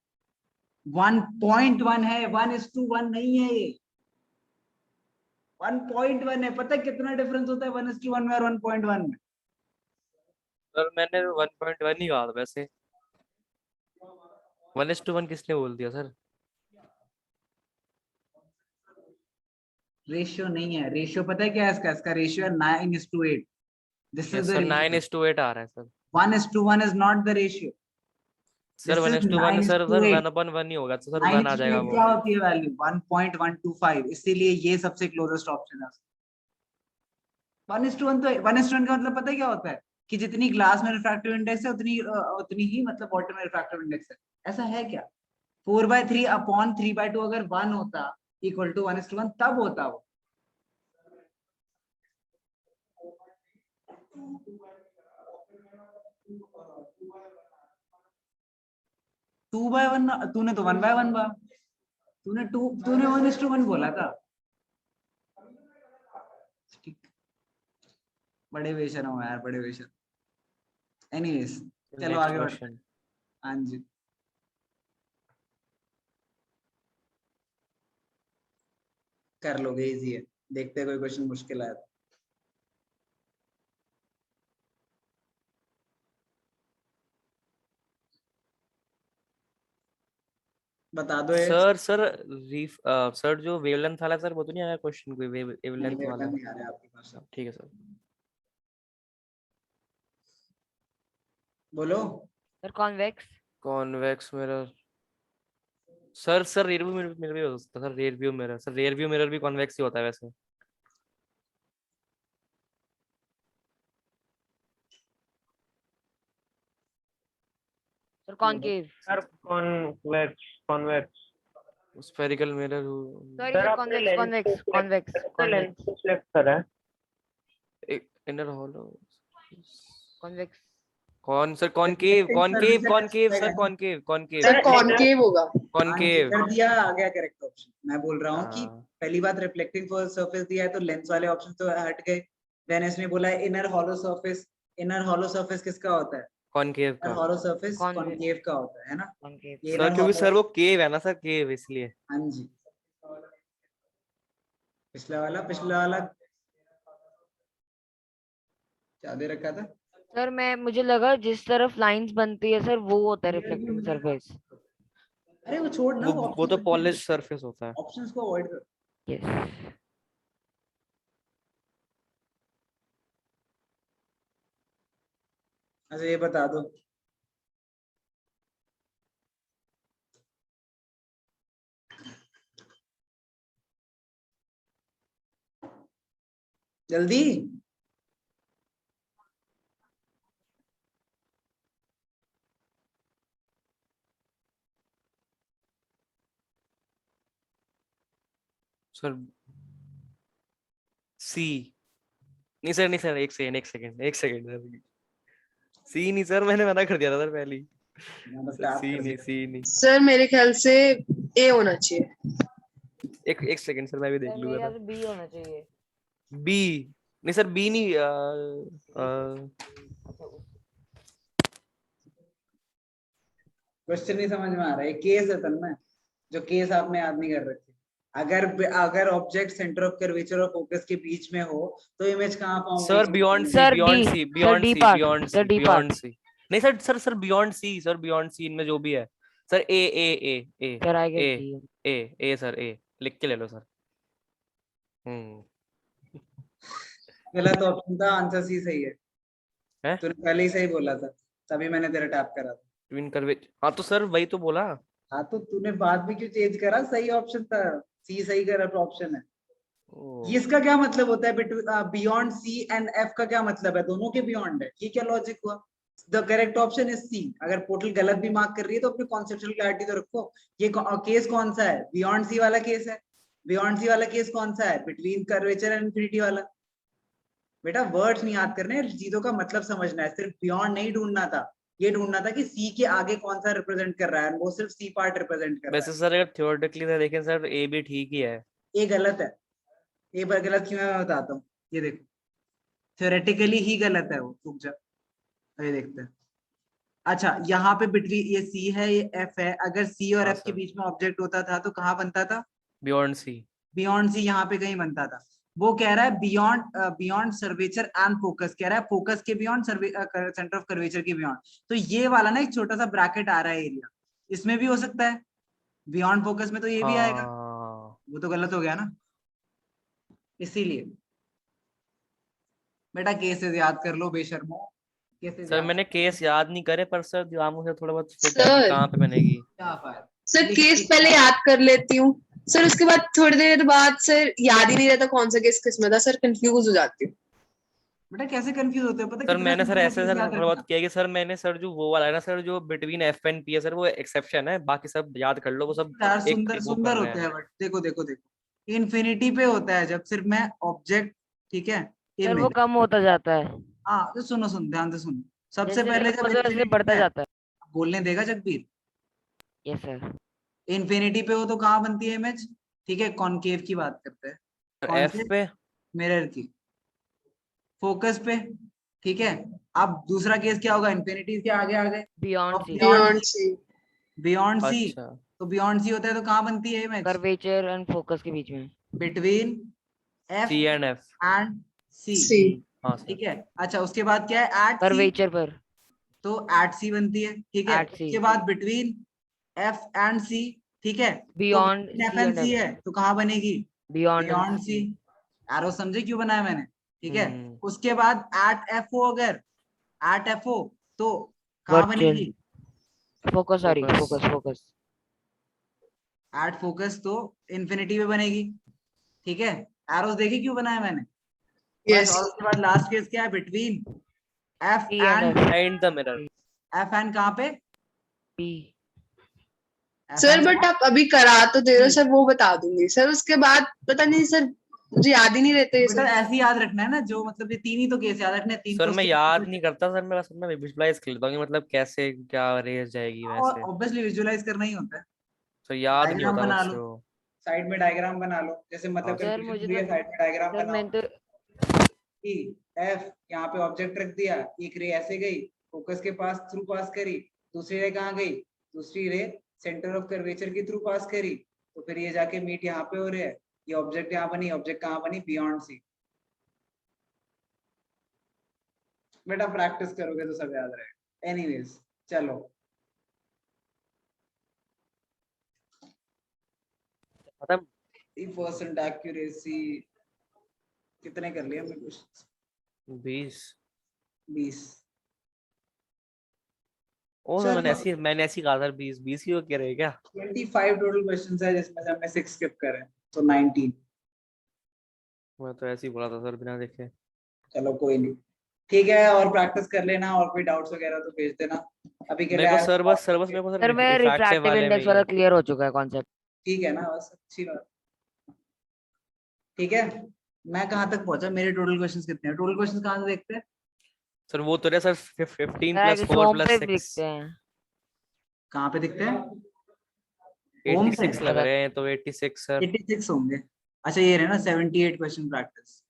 1.1 है, 1:1 नहीं है ये, 1.1 है। पता है कितना डिफरेंस होता है 1:1 में और 1.1 में। सर मैंने 1.1 ही कहा था वैसे। 1:1 किसने बोल दिया सर? रेशियो नहीं है, रेशियो पता है क्या है इसका? इसका रेशियो है 9:8. This yes is the sir, ratio. 9:8 आ रहा है sir. 1:1 is not the ratio. Sir This is 1:1 sir 9:8. 1/1 ही होगा तो सर 1 आ जाएगा 9:8 वो. क्या होती है वैल्यू? 1.125. इसीलिए ये सबसे क्लोजेस्ट ऑप्शन है. 1:1 तो 1:1 का मतलब पता है क्या होता है? कि जितनी ग्लास में रिफ्रैक्टिव इंडेक्स है उतनी ही मतलब वाटर में रिफ्रैक्टिव इंडेक्स है. ऐसा है क्या? 4/3 अपॉन 3/2 अगर 1 होता इक्वल टू 1:1 तब होता वो. Two by one. तूने तो 1/1 बा. तूने 1:1 बोला था. ठीक. बड़े बेशरम हो यार, बड़े बेशरम. एनीवेज चलो नेक्स्ट आगे बढ़ते हैं. क्वेश्चन. हाँ जी. कर लोगे, इजी है. देखते हैं कोई क्वेश्चन मुश्किल आया तो. बता दो. सर सर जो वेवलेंथ वाला सर वो तो नहीं आया क्वेश्चन कोई वेवलेंथ वाला. नहीं आ रहा है आपके पास. ठीक है सर. बोलो. Sir convex. Convex mirror. Sir rear view mirror भी हो सकता है sir. Rear view mirror sir, rear view mirror भी कॉन्वेक्स ही होता है वैसे. Sir concave. Sir convex convex. Spherical mirror. Sorry sir sir आपने कॉन्वेक्स कॉन्वेक्स लेंस कॉन्वेक्स को सिलेक्ट करा है. Inner hollow. कॉन्वेक्स. कौन sir? Concave concave concave sir. Concave concave sir concave होगा. कॉनकेव. कर दिया, आ गया करेक्ट ऑप्शन. मैं बोल रहा हूँ कि पहली बात रिफ्लेक्टिंग सरफेस दिया है तो लेंस वाले ऑप्शन तो हट गए. देन इसने बोला है inner hollow surface. Inner hollow surface किसका होता है? कॉनकेव इनर का. Hollow surface Concave. कॉनकेव का होता है ना. कॉनकेव. ये सर inner क्योंकि hollow- सर वो केव है ना सर, केव इसलिए. हाँ जी. पिछला वाला क्या दे रखा था? सर मैं मुझे लगा जिस तरफ लाइंस बनती है सर वो होता है रिफ्लेक्टिंग सरफेस. अरे वो छोड़ ना. वो तो पॉलिश सरफेस होता है. ऑप्शंस को अवॉइड कर. यस. अच्छा ये बता दो. जल्दी. सर सी. नहीं सर, नहीं सर, एक सेकंड सर. सी नहीं सर, मैंने मना कर दिया था सर पहले ही. सी नहीं. सर मेरे ख्याल से ए होना चाहिए. एक सेकंड सर, मैं भी देख सर लूंगा मेरे ख्याल सर. से बी होना चाहिए. बी. नहीं सर, बी नहीं. क्वेश्चन नहीं समझ में आ रहा है. केस है तन्मय, जो केस आपने याद नहीं कर रखी. अगर ऑब्जेक्ट सेंटर ऑफ कर्वेचर और फोकस के बीच में हो तो इमेज कहाँ पाऊंगा? Sir beyond C, Sir, beyond D. C, Sir, beyond D C, part. Beyond Sir, C, D beyond C. नहीं sir beyond C, sir beyond C इनमें जो भी है. Sir A sir I A guess A sir A लिख के ले लो sir. गलत ऑप्शन था. आंसर सी सही है. है तूने पहले ही सही बोला था, तभी मैंने तेरा टैप करा था. Twin curvature. हाँ तो सर वही तो बोला. हाँ तो तूने बाद में क्यों चेंज करा? सही ऑप्शन था. सी सही करेक्ट ऑप्शन है. ओ, ये इसका क्या मतलब होता है? बियॉन्ड सी एंड एफ का क्या मतलब है? दोनों के बियॉन्ड है. ये क्या लॉजिक हुआ? The correct option is C. अगर पोर्टल गलत भी मार्क कर रही है तो अपनी कॉन्सेप्चुअल क्लैरिटी तो रखो. ये केस कौन सा है? बियॉन्ड सी वाला केस है. बियॉन्ड सी वाला केस कौन सा है? बिटवीन कर्वेचर एंड इंफिनिटी वाला. बेटा वर्ड्स नहीं याद करने, चीजों का मतलब समझना है. सिर्फ बियॉन्ड नहीं ढूंढना था, ये ढूंढना था कि सी के आगे कौन सा रिप्रेजेंट कर रहा है. वो सिर्फ सी पार्ट रिप्रेजेंट कर रहा वैसे सर अगर थ्योरेटिकली से देखें सर ए भी ठीक ही है. है. ये गलत है. ये बार गलत क्यों है मैं बताता हूँ. ये देखो, थ्योरेटिकली ही गलत है वो. रुक जा, ये देखते हैं. अच्छा यहाँ पे बिटवीन ये सी है, ये एफ है. अगर सी और हाँ एफ के सर. बीच में ऑब्जेक्ट होता था तो कहाँ बनता था? Beyond C. बियॉन्ड सी यहाँ पे कहीं बनता था. वो कह रहा है बियॉन्ड सर्वेचर एंड फोकस. कह रहा है फोकस के बियॉन्ड, सेंटर ऑफ कर्वेचर के बियॉन्ड. तो ये वाला ना एक छोटा सा ब्रैकेट आ रहा है एरिया, इसमें भी हो सकता है. बियॉन्ड फोकस में तो ये भी आएगा. हाँ वो तो गलत हो गया ना. इसीलिए बेटा केसेस याद कर लो बेशर्मो, केसेस सर मैंने केस याद नहीं करे, पर सर दिमाग में से थोड़ा बहुत फिट है Sir. कि कहाँ पे बनेगी। क्या फायदा। सर लिख केस के पहले क्या? याद कर लेती हूँ सर, उसके बाद थोड़ी देर बाद सर याद ही नहीं रहता कौन सा केस किस में था सर, कंफ्यूज हो जाती हूँ। बेटा कैसे कंफ्यूज होते हो, पता सर कितना मैंने सर simple है ऐसे केस सर याद थोड़ा बहुत रखना। किया कि सर मैंने सर जो वो वाला है ना सर, जो बिटवीन एफ एंड पी है सर, वो एक्सेप्शन है, बाकी सब याद कर लो, वो सब यार एक सुंदर वो कर सुंदर रहे होते हैं। हैं, बट देखो देखो देखो इन्फिनिटी पे होता है जब सिर्फ मैं ऑब्जेक्ट, ठीक है, सर वो इमेज। कम होता जाता है, हाँ तो सुनो सुनो ध्यान से सुनो, सबसे जैसे पहले कम जब होता है वैसे इन्फिनिटी बढ़ता पे, जाता है। बोलने देगा जगबीर, यस सर। इन्फिनिटी पे हो तो कहाँ बनती है इमेज, ठीक है, कॉनकेव की बात करते हैं, कौन एफ से, पे मिरर की, फोकस पे, ठीक है। अब दूसरा केस क्या होगा, इन्फिनिटी के आगे आ गए, beyond C, beyond C. Beyond C, अच्छा तो बियॉन्ड सी होता है तो कहाँ बनती है इमेज, कर्वेचर एंड फोकस के बीच में। Between F C and F. And C, C. हाँ सर। ठीक है। अच्छा उसके बाद क्या है, एट सी, कर्वेचर पर तो एट सी बनती है, ठीक है। At C. उसके बाद बिटवीन एफ एंड सी, ठीक है, तो beyond F C and and C F, है तो कहाँ बनेगी, बियॉन्ड बियॉन्ड सी। एरो समझे क्यों बनाया मैंने, ठीक है। हम्म। उसके बाद एट एफ ओ, अगर एट एफ ओ तो कहाँ वर्चुअल बनेगी, focus, sorry Focus. Focus focus. At focus तो इन्फिनिटी पे बनेगी, ठीक है। एरोस देखी क्यों बनाया मैंने, बस। यस। और उसके बाद लास्ट केस क्या है, between F C and and, F, Behind the mirror. F and कहाँ पे, P. F sir and but आप अभी करा तो दे रहे हो P। सर, वो बता दूंगी सर, उसके बाद पता नहीं सर, मुझे याद ही नहीं रहते ये बेटा सब। ऐसे ही याद रखना है ना, जो मतलब ये तीन ही तो केस याद रखने हैं, तीन सर तो मैं उसके याद नहीं करता सर, मैं बस मैं विजुलाइज कर लेता हूँ कि मतलब कैसे क्या रेस जाएगी वैसे। ऑब्वियसली विजुलाइज करना ही होता है। सर याद नहीं डायग्राम होता बना लो, मुझसे वो। साइड में डायग्राम बना लो, जैसे मतलब हाँ सर। सर कंफ्यूजन हो मुझे रही तो है साइड में डायग्राम सर बनाओ, मैं तो कि एफ यहाँ पे ऑब्जेक्ट रख दिया, एक रे ऐसे गई, फोकस के पास थ्रू पास करी, दूसरी रे कहाँ गई, दूसरी रे सेंटर ऑफ कर्वेचर के थ्रू पास करी, तो फिर ये जाके मीट यहाँ पे हो रहे है, ये ऑब्जेक्ट यहाँ बनी, ऑब्जेक्ट कहाँ बनी, बियॉन्ड सी। बेटा प्रैक्टिस करोगे तो सब याद रहेगा। एनीवेज चलो, मतलब 30% एक्यूरेसी कितने कर लिए हमने क्वेश्चन, 20। 20। ओ सर चलो मैंने ऐसी कहा सर 20 ही हो क्या रहे क्या। 25 टोटल क्वेश्चंस है जिसमें से हमने 6 स्किप करे, तो 19। मैं तो ऐसे ही बोला था सर बिना देखे। चलो कोई नहीं, ठीक है, और प्रैक्टिस कर लेना, और कोई डाउट्स वगैरह तो भेज देना। अभी के लिए मेरे को आज सर stop बस करते मेरे हैं। को सर सर मैं रिफ्रैक्टिव रिफ्रैक्टिव वाले में इंडेक्स ही वाला है। क्लियर हो चुका है कॉन्सेप्ट। ठीक है ना, बस अच्छी बात, ठीक है। मैं कहाँ तक पहुंचा, मेरे टोटल क्वेश्चंस कितने हैं, टोटल क्वेश्चंस कहाँ से देखते हैं, सर वो तो रहे सर 15 सर + 4 सोम पे + 6 दिखते हैं। कहाँ पे दिखते हैं, होम से 86 लग रहे हैं, तो 86 सर। 86 होंगे। अच्छा ये रहे ना 78 question practice,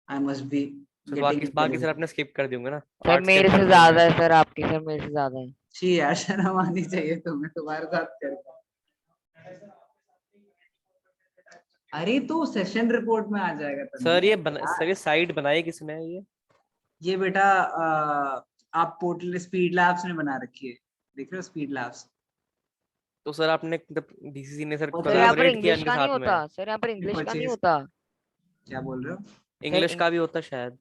I must be sir getting बाकी सर आपने स्किप कर दिए होंगे ना, सर 8 मेरे स्किप से कर दिए ज्यादा होंगे। है सर, आपके सर मेरे से ज्यादा है। छी यार, शर्म आनी चाहिए तुम्हें, तुम्हारे साथ करके। अरे तो सेशन रिपोर्ट में आ जाएगा सर तभी। सर ये साइट बनाई किसने है ये बेटा आप पोर्टल स्पीड लैब्स ने बना रखी है, देख रहे हो स्पीड लैब्स। तो सर आपने डीसीसी ने सर और सर यहाँ पर कोलैबोरेट किया इंग्लिश इनके का नहीं साथ में। होता, सर यहाँ पर इंग्लिश का नहीं परचेज, होता। क्या बोल रहे हो, सर इंग्लिश का भी होता शायद।